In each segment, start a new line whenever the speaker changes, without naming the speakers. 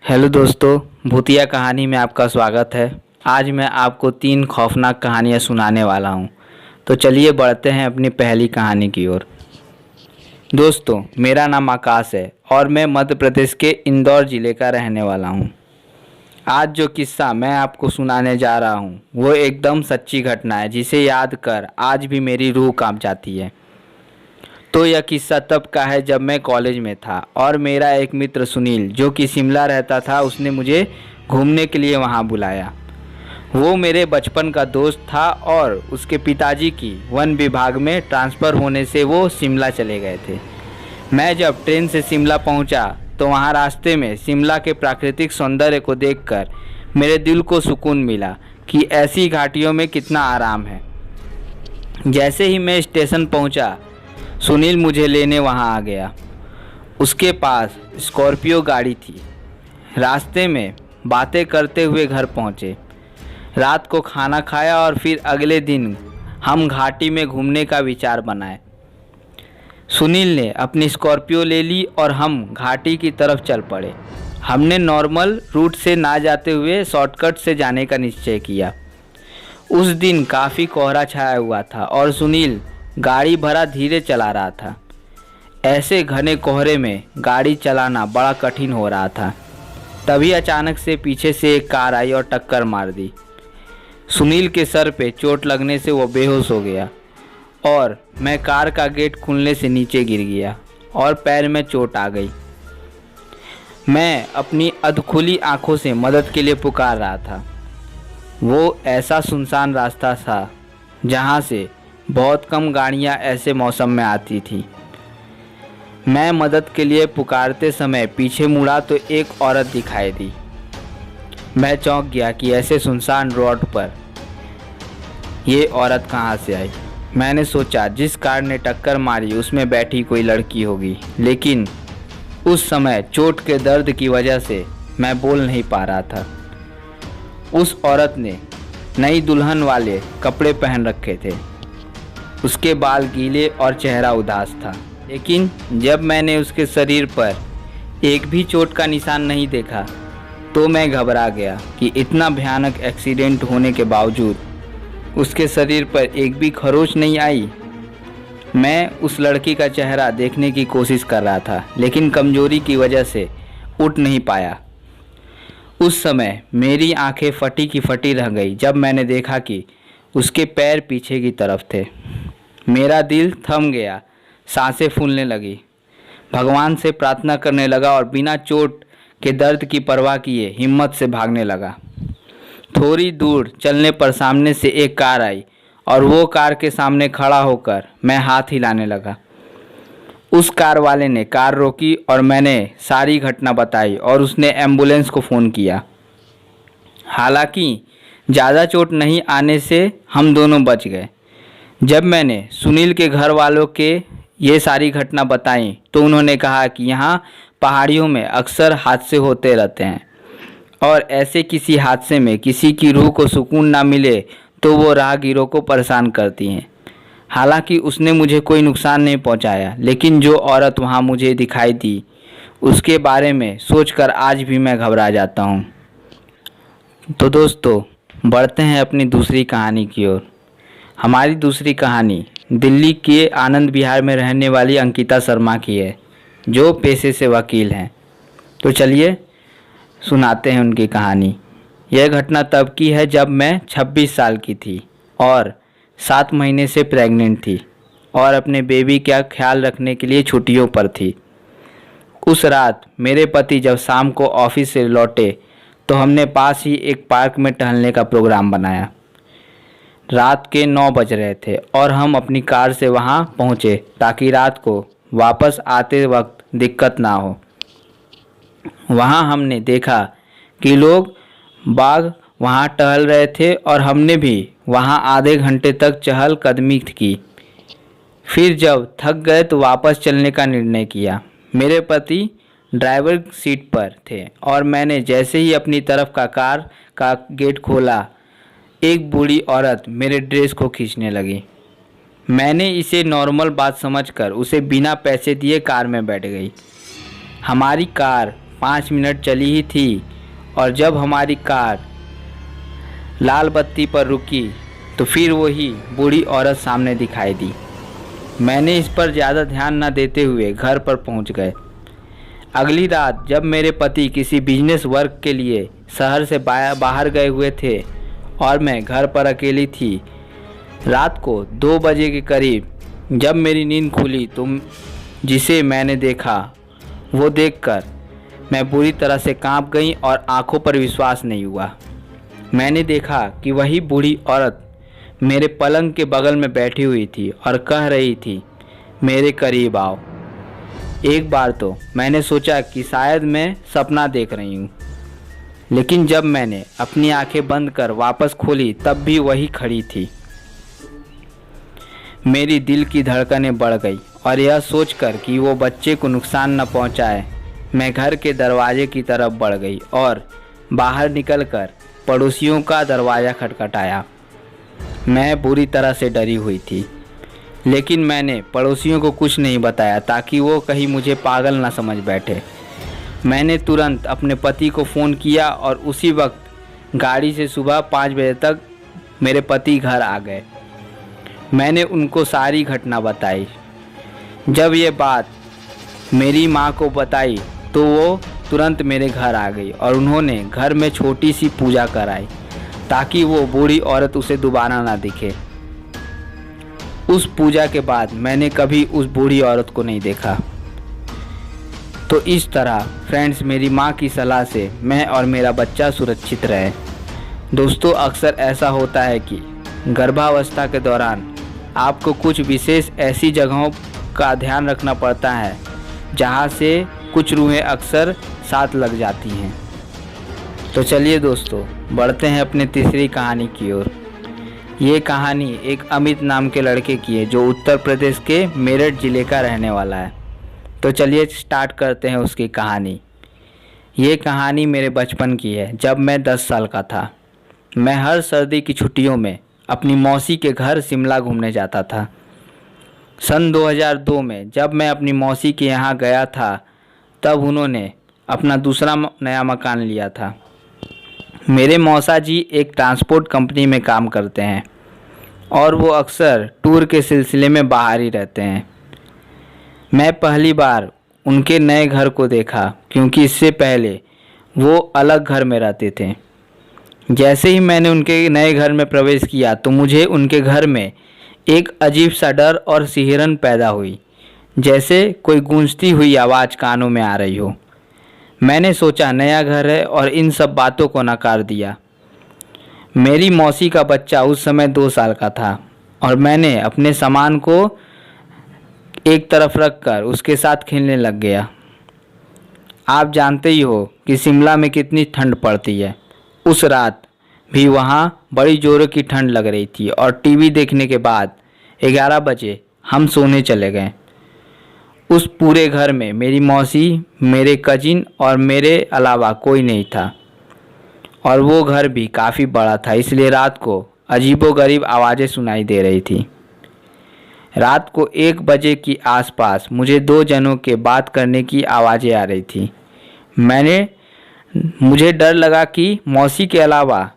Hello दोस्तों, भूतिया कहानी में आपका स्वागत है। आज मैं आपको 3 खौफनाक कहानियाँ सुनाने वाला हूँ। तो चलिए बढ़ते हैं अपनी पहली कहानी की ओर। दोस्तों, मेरा नाम आकाश है और मैं मध्य प्रदेश के इंदौर ज़िले का रहने वाला हूँ। आज जो किस्सा मैं आपको सुनाने जा रहा हूँ वो एकदम सच्ची घटना है, जिसे याद कर आज भी मेरी रूह कांप जाती है। तो यह किस्सा तब का है जब मैं कॉलेज में था और मेरा एक मित्र सुनील, जो कि शिमला रहता था, उसने मुझे घूमने के लिए वहाँ बुलाया। वो मेरे बचपन का दोस्त था और उसके पिताजी की वन विभाग में ट्रांसफ़र होने से वो शिमला चले गए थे। मैं जब ट्रेन से शिमला पहुँचा तो वहाँ रास्ते में शिमला के प्राकृतिक सौंदर्य को देखकर मेरे दिल को सुकून मिला कि ऐसी घाटियों में कितना आराम है। जैसे ही मैं स्टेशन पहुँचा, सुनील मुझे लेने वहाँ आ गया। उसके पास स्कॉर्पियो गाड़ी थी। रास्ते में बातें करते हुए घर पहुँचे। रात को खाना खाया और फिर अगले दिन हम घाटी में घूमने का विचार बनाए। सुनील ने अपनी स्कॉर्पियो ले ली और हम घाटी की तरफ चल पड़े। हमने नॉर्मल रूट से ना जाते हुए शॉर्टकट से जाने का निश्चय किया। उस दिन काफ़ी कोहरा छाया हुआ था और सुनील गाड़ी भरा धीरे चला रहा था। ऐसे घने कोहरे में गाड़ी चलाना बड़ा कठिन हो रहा था। तभी अचानक से पीछे से एक कार आई और टक्कर मार दी। सुनील के सर पे चोट लगने से वो बेहोश हो गया और मैं कार का गेट खुलने से नीचे गिर गया और पैर में चोट आ गई। मैं अपनी अधखुली आंखों से मदद के लिए पुकार रहा था। वो ऐसा सुनसान रास्ता था जहाँ से बहुत कम गाड़ियाँ ऐसे मौसम में आती थी। मैं मदद के लिए पुकारते समय पीछे मुड़ा तो एक औरत दिखाई दी। मैं चौंक गया कि ऐसे सुनसान रोड पर ये औरत कहाँ से आई। मैंने सोचा जिस कार ने टक्कर मारी उसमें बैठी कोई लड़की होगी, लेकिन उस समय चोट के दर्द की वजह से मैं बोल नहीं पा रहा था। उस औरत ने नई दुल्हन वाले कपड़े पहन रखे थे। उसके बाल गीले और चेहरा उदास था, लेकिन जब मैंने उसके शरीर पर एक भी चोट का निशान नहीं देखा तो मैं घबरा गया कि इतना भयानक एक्सीडेंट होने के बावजूद उसके शरीर पर एक भी खरोंच नहीं आई। मैं उस लड़की का चेहरा देखने की कोशिश कर रहा था, लेकिन कमजोरी की वजह से उठ नहीं पाया। उस समय मेरी आंखें फटी की फटी रह गई जब मैंने देखा कि उसके पैर पीछे की तरफ थे। मेरा दिल थम गया, सांसें फूलने लगी। भगवान से प्रार्थना करने लगा और बिना चोट के दर्द की परवाह किए हिम्मत से भागने लगा। थोड़ी दूर चलने पर सामने से एक कार आई और वो कार के सामने खड़ा होकर मैं हाथ हिलाने लगा। उस कार वाले ने कार रोकी और मैंने सारी घटना बताई और उसने एम्बुलेंस को फ़ोन किया। हालांकि ज़्यादा चोट नहीं आने से हम दोनों बच गए। जब मैंने सुनील के घर वालों के ये सारी घटना बताई तो उन्होंने कहा कि यहाँ पहाड़ियों में अक्सर हादसे होते रहते हैं और ऐसे किसी हादसे में किसी की रूह को सुकून ना मिले तो वो राहगीरों को परेशान करती हैं। हालांकि उसने मुझे कोई नुकसान नहीं पहुंचाया, लेकिन जो औरत वहाँ मुझे दिखाई दी उसके बारे में सोचकर आज भी मैं घबरा जाता हूँ। तो दोस्तों, बढ़ते हैं अपनी दूसरी कहानी की ओर। हमारी दूसरी कहानी दिल्ली के आनंद विहार में रहने वाली अंकिता शर्मा की है, जो पेशे से वकील हैं। तो चलिए सुनाते हैं उनकी कहानी। यह घटना तब की है जब मैं 26 साल की थी और 7 महीने से प्रेग्नेंट थी और अपने बेबी का ख्याल रखने के लिए छुट्टियों पर थी। उस रात मेरे पति जब शाम को ऑफिस से लौटे तो हमने पास ही एक पार्क में टहलने का प्रोग्राम बनाया। रात के 9 बज रहे थे और हम अपनी कार से वहां पहुंचे ताकि रात को वापस आते वक्त दिक्कत ना हो। वहां हमने देखा कि लोग बाग वहां टहल रहे थे और हमने भी वहां आधे घंटे तक चहलकदमी की। फिर जब थक गए तो वापस चलने का निर्णय किया। मेरे पति ड्राइवर सीट पर थे और मैंने जैसे ही अपनी तरफ का कार का गेट खोला, एक बूढ़ी औरत मेरे ड्रेस को खींचने लगी। मैंने इसे नॉर्मल बात समझकर उसे बिना पैसे दिए कार में बैठ गई। हमारी कार 5 मिनट चली ही थी और जब हमारी कार लाल बत्ती पर रुकी तो फिर वही बूढ़ी औरत सामने दिखाई दी। मैंने इस पर ज़्यादा ध्यान न देते हुए घर पर पहुंच गए। अगली रात जब मेरे पति किसी बिजनेस वर्क के लिए शहर से बाहर गए हुए थे और मैं घर पर अकेली थी, रात को 2 बजे के करीब जब मेरी नींद खुली तो जिसे मैंने देखा वो देखकर मैं बुरी तरह से कांप गई और आंखों पर विश्वास नहीं हुआ। मैंने देखा कि वही बूढ़ी औरत मेरे पलंग के बगल में बैठी हुई थी और कह रही थी, मेरे करीब आओ। एक बार तो मैंने सोचा कि शायद मैं सपना देख रही हूँ, लेकिन जब मैंने अपनी आंखें बंद कर वापस खोली तब भी वही खड़ी थी। मेरी दिल की धड़कनें बढ़ गई और यह सोचकर कि वो बच्चे को नुकसान न पहुंचाए, मैं घर के दरवाजे की तरफ बढ़ गई और बाहर निकलकर पड़ोसियों का दरवाज़ा खटखटाया। मैं बुरी तरह से डरी हुई थी, लेकिन मैंने पड़ोसियों को कुछ नहीं बताया ताकि वो कहीं मुझे पागल ना समझ बैठे। मैंने तुरंत अपने पति को फ़ोन किया और उसी वक्त गाड़ी से सुबह 5 बजे तक मेरे पति घर आ गए। मैंने उनको सारी घटना बताई। जब ये बात मेरी माँ को बताई तो वो तुरंत मेरे घर आ गई और उन्होंने घर में छोटी सी पूजा कराई ताकि वो बूढ़ी औरत उसे दोबारा ना दिखे। उस पूजा के बाद मैंने कभी उस बूढ़ी औरत को नहीं देखा। तो इस तरह फ्रेंड्स, मेरी माँ की सलाह से मैं और मेरा बच्चा सुरक्षित रहे। दोस्तों, अक्सर ऐसा होता है कि गर्भावस्था के दौरान आपको कुछ विशेष ऐसी जगहों का ध्यान रखना पड़ता है जहाँ से कुछ रूहें अक्सर साथ लग जाती हैं। तो चलिए दोस्तों, बढ़ते हैं अपने तीसरी कहानी की ओर। ये कहानी एक अमित नाम के लड़के की है जो उत्तर प्रदेश के मेरठ ज़िले का रहने वाला है। तो चलिए स्टार्ट करते हैं उसकी कहानी। ये कहानी मेरे बचपन की है, जब मैं 10 साल का था। मैं हर सर्दी की छुट्टियों में अपनी मौसी के घर शिमला घूमने जाता था। सन 2002 में जब मैं अपनी मौसी के यहाँ गया था तब उन्होंने अपना दूसरा नया मकान लिया था। मेरे मौसा जी एक ट्रांसपोर्ट कंपनी में काम करते हैं और वो अक्सर टूर के सिलसिले में बाहर ही रहते हैं। मैं पहली बार उनके नए घर को देखा क्योंकि इससे पहले वो अलग घर में रहते थे। जैसे ही मैंने उनके नए घर में प्रवेश किया तो मुझे उनके घर में एक अजीब सा डर और सिहरन पैदा हुई, जैसे कोई गूंजती हुई आवाज़ कानों में आ रही हो। मैंने सोचा नया घर है और इन सब बातों को नकार दिया। मेरी मौसी का बच्चा उस समय 2 साल का था और मैंने अपने सामान को एक तरफ रखकर उसके साथ खेलने लग गया। आप जानते ही हो कि शिमला में कितनी ठंड पड़ती है। उस रात भी वहाँ बड़ी ज़ोरों की ठंड लग रही थी और टीवी देखने के बाद 11 बजे हम सोने चले गए। उस पूरे घर में मेरी मौसी, मेरे कजिन और मेरे अलावा कोई नहीं था और वो घर भी काफ़ी बड़ा था, इसलिए रात को अजीबोगरीब आवाज़ें सुनाई दे रही थी। रात को 1 बजे की आसपास मुझे 2 जनों के बात करने की आवाज़ें आ रही थी। मुझे डर लगा कि मौसी के अलावा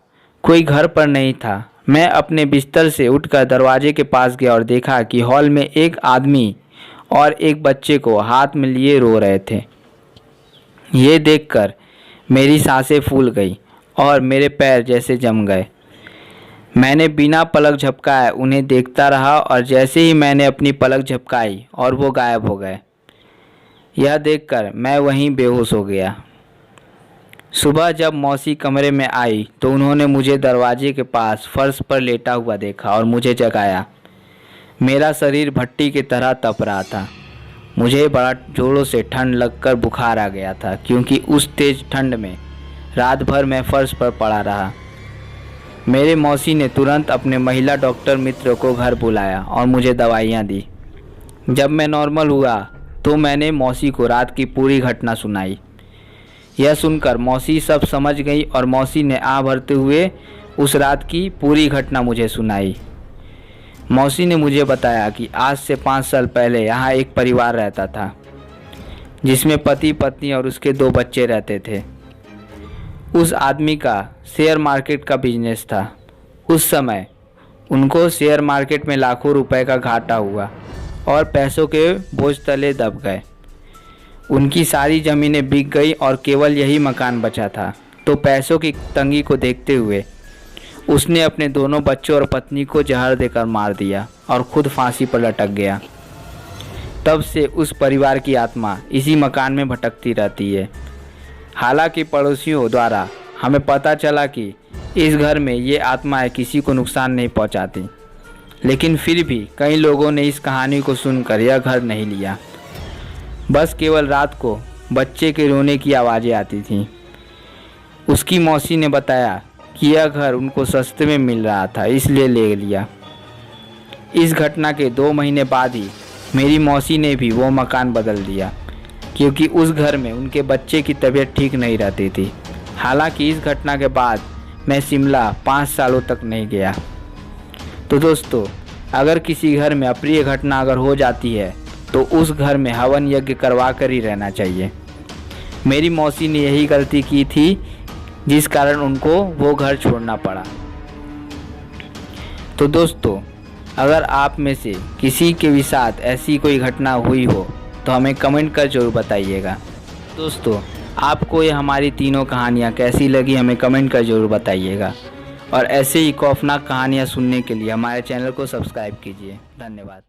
कोई घर पर नहीं था। मैं अपने बिस्तर से उठकर दरवाजे के पास गया और देखा कि हॉल में एक आदमी और एक बच्चे को हाथ में लिए रो रहे थे। ये देखकर मेरी सांसें फूल गई और मेरे पैर जैसे जम गए। मैंने बिना पलक झपकाए उन्हें देखता रहा और जैसे ही मैंने अपनी पलक झपकाई और वो गायब हो गए। यह देखकर मैं वहीं बेहोश हो गया। सुबह जब मौसी कमरे में आई तो उन्होंने मुझे दरवाजे के पास फर्श पर लेटा हुआ देखा और मुझे जगाया। मेरा शरीर भट्टी की तरह तप रहा था। मुझे बड़ा जोरों से ठंड लगकर बुखार आ गया था क्योंकि उस तेज़ ठंड में रात भर मैं फर्श पर पड़ा रहा। मेरे मौसी ने तुरंत अपने महिला डॉक्टर मित्र को घर बुलाया और मुझे दवाइयाँ दी। जब मैं नॉर्मल हुआ तो मैंने मौसी को रात की पूरी घटना सुनाई। यह सुनकर मौसी सब समझ गई और मौसी ने आह भरते हुए उस रात की पूरी घटना मुझे सुनाई। मौसी ने मुझे बताया कि आज से 5 साल पहले यहाँ एक परिवार रहता था। जिसमें पति पत्नी और उसके 2 बच्चे रहते थे। उस आदमी का शेयर मार्केट का बिजनेस था। उस समय उनको शेयर मार्केट में लाखों रुपए का घाटा हुआ और पैसों के बोझ तले दब गए। उनकी सारी ज़मीनें बिक गई और केवल यही मकान बचा था। तो पैसों की तंगी को देखते हुए उसने अपने दोनों बच्चों और पत्नी को जहर देकर मार दिया और खुद फांसी पर लटक गया। तब से उस परिवार की आत्मा इसी मकान में भटकती रहती है। हालांकि पड़ोसियों द्वारा हमें पता चला कि इस घर में ये आत्माएं किसी को नुकसान नहीं पहुंचाती, लेकिन फिर भी कई लोगों ने इस कहानी को सुनकर यह घर नहीं लिया। बस केवल रात को बच्चे के रोने की आवाज़ें आती थीं। उसकी मौसी ने बताया कि यह घर उनको सस्ते में मिल रहा था, इसलिए ले लिया। इस घटना के 2 महीने बाद ही मेरी मौसी ने भी वो मकान बदल दिया, क्योंकि उस घर में उनके बच्चे की तबीयत ठीक नहीं रहती थी। हालांकि इस घटना के बाद मैं शिमला 5 सालों तक नहीं गया। तो दोस्तों, अगर किसी घर में अप्रिय घटना अगर हो जाती है तो उस घर में हवन यज्ञ करवा कर ही रहना चाहिए। मेरी मौसी ने यही गलती की थी, जिस कारण उनको वो घर छोड़ना पड़ा। तो दोस्तों, अगर आप में से किसी के भी साथ ऐसी कोई घटना हुई हो तो हमें कमेंट कर जरूर बताइएगा। दोस्तों, आपको ये हमारी तीनों कहानियाँ कैसी लगी हमें कमेंट कर जरूर बताइएगा। और ऐसे ही खौफनाक कहानियाँ सुनने के लिए हमारे चैनल को सब्सक्राइब कीजिए। धन्यवाद।